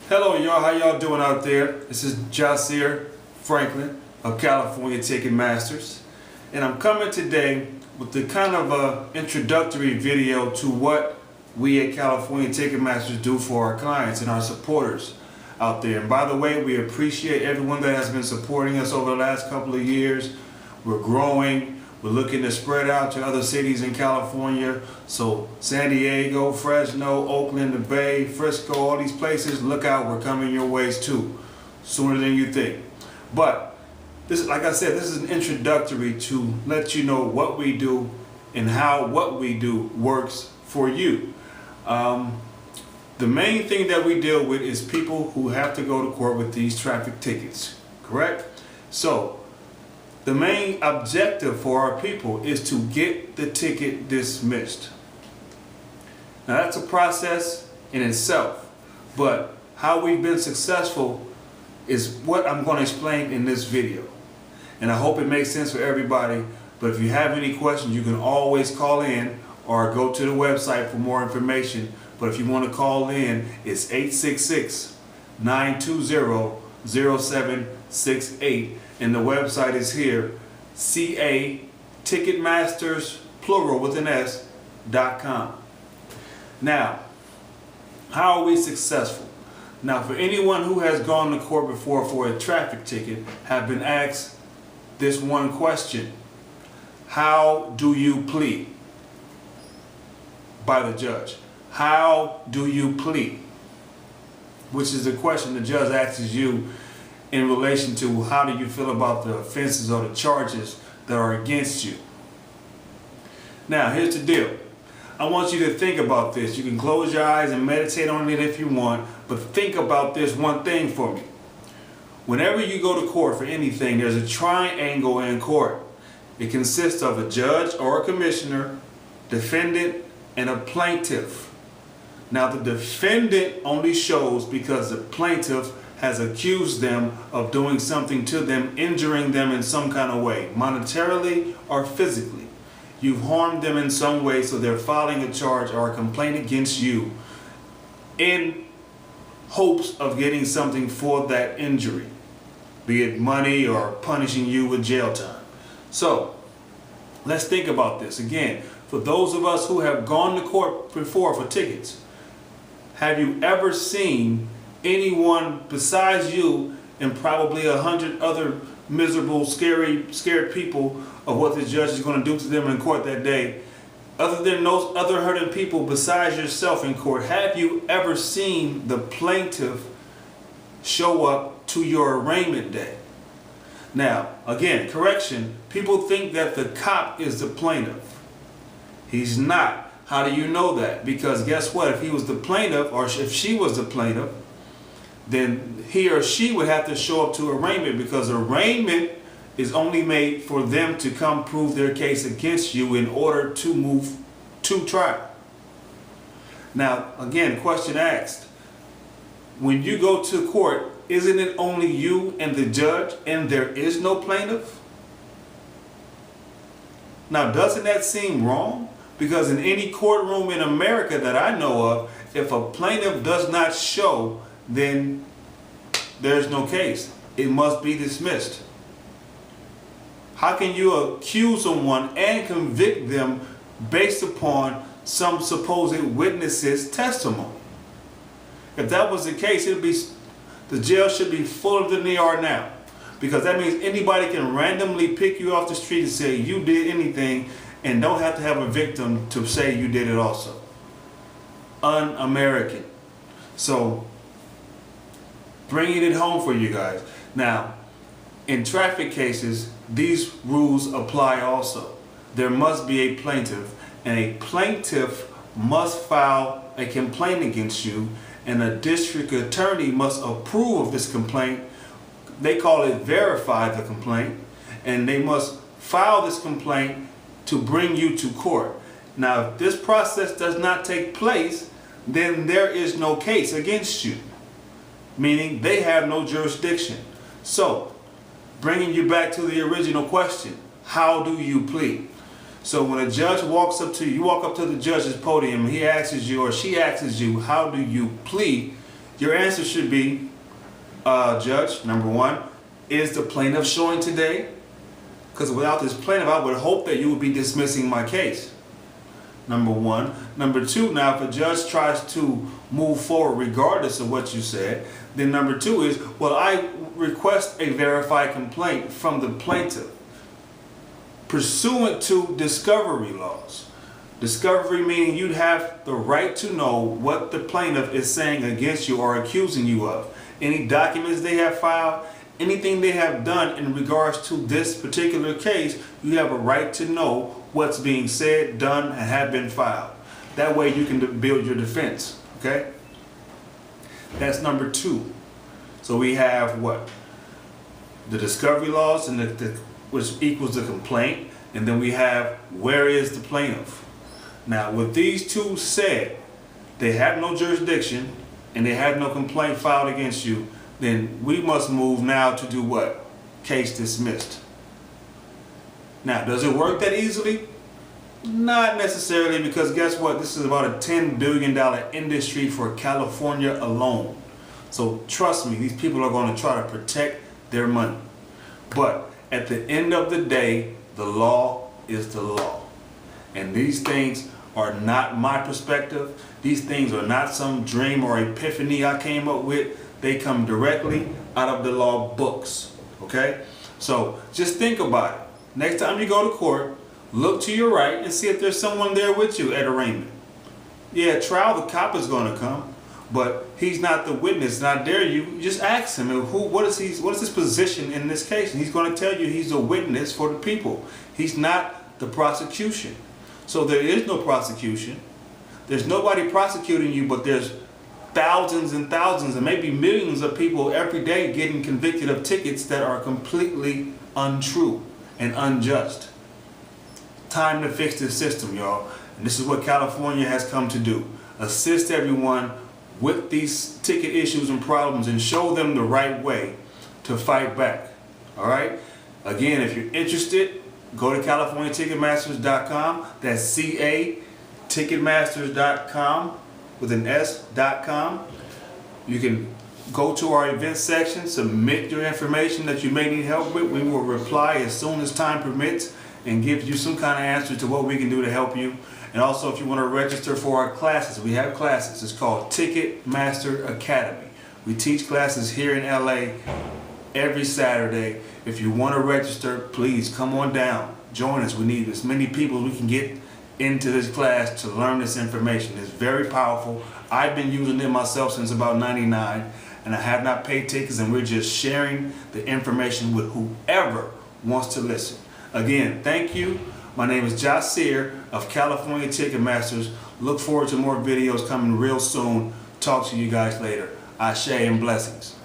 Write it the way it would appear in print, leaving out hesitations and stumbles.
Hello y'all, how y'all doing out there? This is Jasir Franklin of California Ticket Masters, and I'm coming today with the kind of introductory video to what we at California Ticket Masters do for our clients and our supporters out there. And by the way, we appreciate everyone that has been supporting us over the last couple of years. We're growing. We're looking to spread out to other cities in California. So San Diego, Fresno, Oakland, the Bay, Frisco, all these places, look out, we're coming your ways too, sooner than you think. But this, like I said, this is an introductory to let you know what we do and how what we do works for you. The main thing that we deal with is people who have to go to court with these traffic tickets, correct? So the main objective for our people is to get the ticket dismissed. Now that's a process in itself, but how we've been successful is what I'm going to explain in this video. And I hope it makes sense for everybody, but if you have any questions, you can always call in or go to the website for more information. But if you want to call in, it's 866-920-0768. And the website is here, CA Ticketmasters, plural with an S.com. Now, how are we successful? Now, for anyone who has gone to court before for a traffic ticket, have been asked this one question: how do you plead? By the judge. How do you plead? Which is the question the judge asks you in relation to how do you feel about the offenses or the charges that are against you. Now, here's the deal. I want you to think about this. You can close your eyes and meditate on it if you want, but think about this one thing for me. Whenever you go to court for anything, there's a triangle in court. It consists of a judge or a commissioner, defendant, and a plaintiff. Now, the defendant only shows because the plaintiff has accused them of doing something to them, injuring them in some kind of way, monetarily or physically. You've harmed them in some way, so they're filing a charge or a complaint against you in hopes of getting something for that injury, be it money or punishing you with jail time. So let's think about this again. For those of us who have gone to court before for tickets, have you ever seen anyone besides you and probably 100 other miserable, scared people of what the judge is going to do to them in court that day, other than those other hurting people besides yourself in court? Have you ever seen the plaintiff show up to your arraignment day? Now, again, correction, people think that the cop is the plaintiff. He's not. How do you know that? Because guess what? If he was the plaintiff, or if she was the plaintiff, then he or she would have to show up to arraignment, because arraignment is only made for them to come prove their case against you in order to move to trial. Now, again, question asked. When you go to court, isn't it only you and the judge and there is no plaintiff? Now, doesn't that seem wrong? Because in any courtroom in America that I know of, if a plaintiff does not show, then there's no case. It must be dismissed. How can you accuse someone and convict them based upon some supposed witness's testimony? If that was the case, the jail should be fuller than they are now. Because that means anybody can randomly pick you off the street and say you did anything and don't have to have a victim to say you did it also. Un-American. So, bringing it home for you guys. Now, in traffic cases, these rules apply also. There must be a plaintiff, and a plaintiff must file a complaint against you, and a district attorney must approve of this complaint. They call it verify the complaint, and they must file this complaint to bring you to court. Now, if this process does not take place, then there is no case against you, meaning they have no jurisdiction. So, bringing you back to the original question, how do you plead? So when a judge walks up to you, you walk up to the judge's podium, he asks you or she asks you, how do you plead? Your answer should be, Judge, number one, is the plaintiff showing today? Because without this plaintiff, I would hope that you would be dismissing my case. Number one. Number two, now if a judge tries to move forward regardless of what you said, then number two is, well, I request a verified complaint from the plaintiff pursuant to discovery laws. Discovery meaning you'd have the right to know what the plaintiff is saying against you or accusing you of. Any documents they have filed, anything they have done in regards to this particular case, you have a right to know what's being said, done, and have been filed. That way you can build your defense, okay? That's number two. So we have what? The discovery laws, and which equals the complaint, and then we have where is the plaintiff? Now with these two said, they have no jurisdiction and they have no complaint filed against you, then we must move now to do what? Case dismissed. Now, does it work that easily? Not necessarily, because guess what? This is about a $10 billion industry for California alone. So trust me, these people are going to try to protect their money. But at the end of the day, the law is the law. And these things are not my perspective. These things are not some dream or epiphany I came up with. They come directly out of the law books, okay? So just think about it. Next time you go to court, look to your right and see if there's someone there with you at arraignment. Yeah, trial, the cop is going to come, but he's not the witness. And I dare you, just ask him, what is his position in this case? And he's going to tell you he's a witness for the people. He's not the prosecution. So there is no prosecution. There's nobody prosecuting you, but there's thousands and thousands and maybe millions of people every day getting convicted of tickets that are completely untrue and unjust. Time to fix this system, y'all. And this is what California has come to do. Assist everyone with these ticket issues and problems and show them the right way to fight back. All right? Again, if you're interested, go to CaliforniaTicketmasters.com. That's CA Ticketmasters.com with an S.com. You can go to our event section, submit your information that you may need help with. We will reply as soon as time permits and give you some kind of answer to what we can do to help you. And also, if you want to register for our classes, we have classes. It's called Ticketmaster Academy. We teach classes here in LA every Saturday. If you want to register, please come on down. Join us. We need as many people as we can get into this class to learn this information. It's very powerful. I've been using it myself since about '99, and I have not paid tickets, and we're just sharing the information with whoever wants to listen. Again, thank you. My name is Jasir of California Ticketmasters. Look forward to more videos coming real soon. Talk to you guys later. Ashe and blessings.